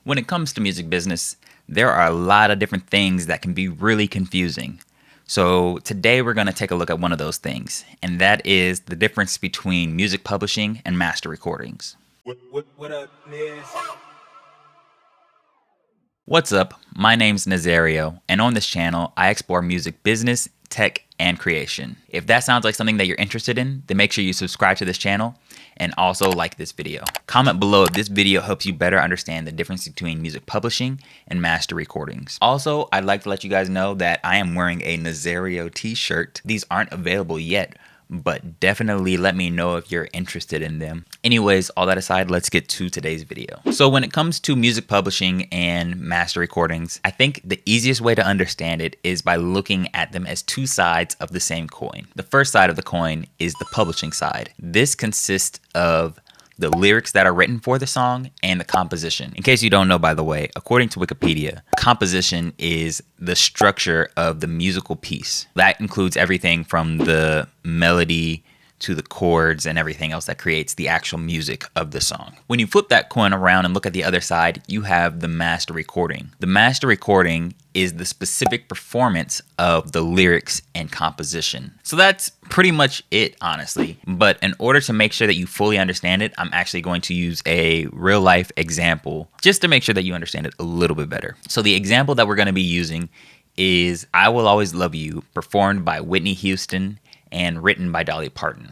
When it comes to music business, there are a lot of different things that can be really confusing. So today we're going to take a look at one of those things, and that is the difference between music publishing and master recordings. What up, Liz? What's up? My name's Nazario, and on this channel, I explore music business, tech, and creation. If that sounds like something that you're interested in, then make sure you subscribe to this channel and also like this video. Comment below if this video helps you better understand the difference between music publishing and master recordings. Also, I'd like to let you guys know that I am wearing a Nazario t-shirt. These aren't available yet, but definitely let me know if you're interested in them. Anyways, all that aside, let's get to today's video. So when it comes to music publishing and master recordings, I think the easiest way to understand it is by looking at them as two sides of the same coin. The first side of the coin is the publishing side. This consists of the lyrics that are written for the song and the composition. In case you don't know, by the way, according to Wikipedia, composition is the structure of the musical piece. That includes everything from the melody to the chords and everything else that creates the actual music of the song. When you flip that coin around and look at the other side, you have the master recording. The master recording is the specific performance of the lyrics and composition. So that's pretty much it, honestly. But in order to make sure that you fully understand it, I'm actually going to use a real life example just to make sure that you understand it a little bit better. So the example that we're going to be using is I Will Always Love You, performed by Whitney Houston and written by Dolly Parton.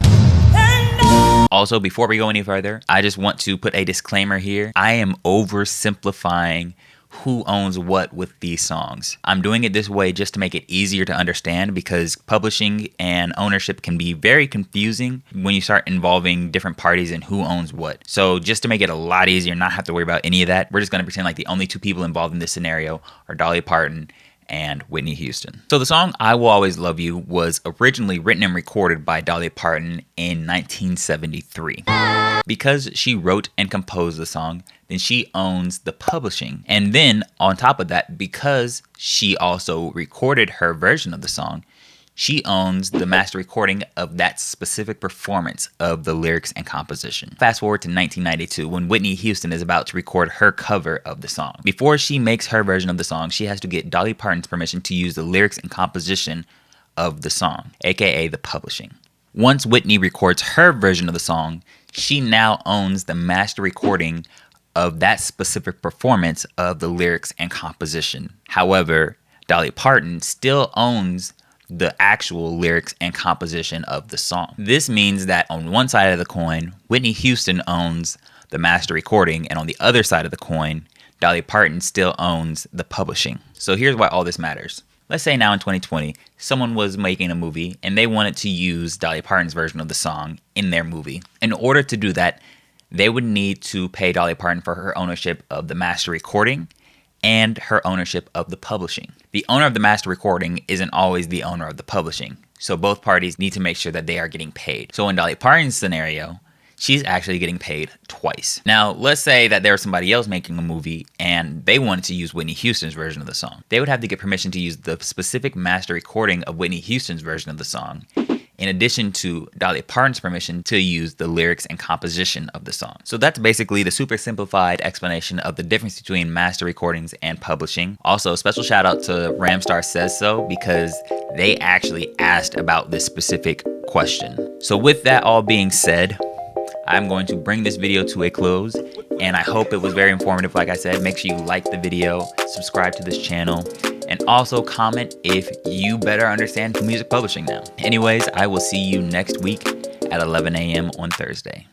Also, before we go any further, I just want to put a disclaimer here. I am oversimplifying who owns what with these songs. I'm doing it this way just to make it easier to understand, because publishing and ownership can be very confusing when you start involving different parties and who owns what. So just to make it a lot easier, not have to worry about any of that, we're just going to pretend like the only two people involved in this scenario are Dolly Parton and Whitney Houston. So the song I Will Always Love You was originally written and recorded by Dolly Parton in 1973. Because she wrote and composed the song, then she owns the publishing. And then on top of that, because she also recorded her version of the song, she owns the master recording of that specific performance of the lyrics and composition. Fast forward to 1992, when Whitney Houston is about to record her cover of the song. Before she makes her version of the song, she has to get Dolly Parton's permission to use the lyrics and composition of the song, aka the publishing. Once Whitney records her version of the song, she now owns the master recording of that specific performance of the lyrics and composition. However, Dolly Parton still owns the actual lyrics and composition of the song. This means that on one side of the coin, Whitney Houston owns the master recording, and on the other side of the coin, Dolly Parton still owns the publishing. So here's why all this matters. Let's say now in 2020, someone was making a movie and they wanted to use Dolly Parton's version of the song in their movie. In order to do that, they would need to pay Dolly Parton for her ownership of the master recording and her ownership of the publishing. The owner of the master recording isn't always the owner of the publishing, so both parties need to make sure that they are getting paid. So in Dolly Parton's scenario, she's actually getting paid twice. Now, let's say that there was somebody else making a movie and they wanted to use Whitney Houston's version of the song. They would have to get permission to use the specific master recording of Whitney Houston's version of the song, in addition to Dolly Parton's permission to use the lyrics and composition of the song. So that's basically the super simplified explanation of the difference between master recordings and publishing. Also, special shout out to Ramstar Says So, because they actually asked about this specific question. So with that all being said, I'm going to bring this video to a close, and I hope it was very informative. Like I said, make sure you like the video, subscribe to this channel, and also comment if you better understand music publishing now. Anyways, I will see you next week at 11 a.m. on Thursday.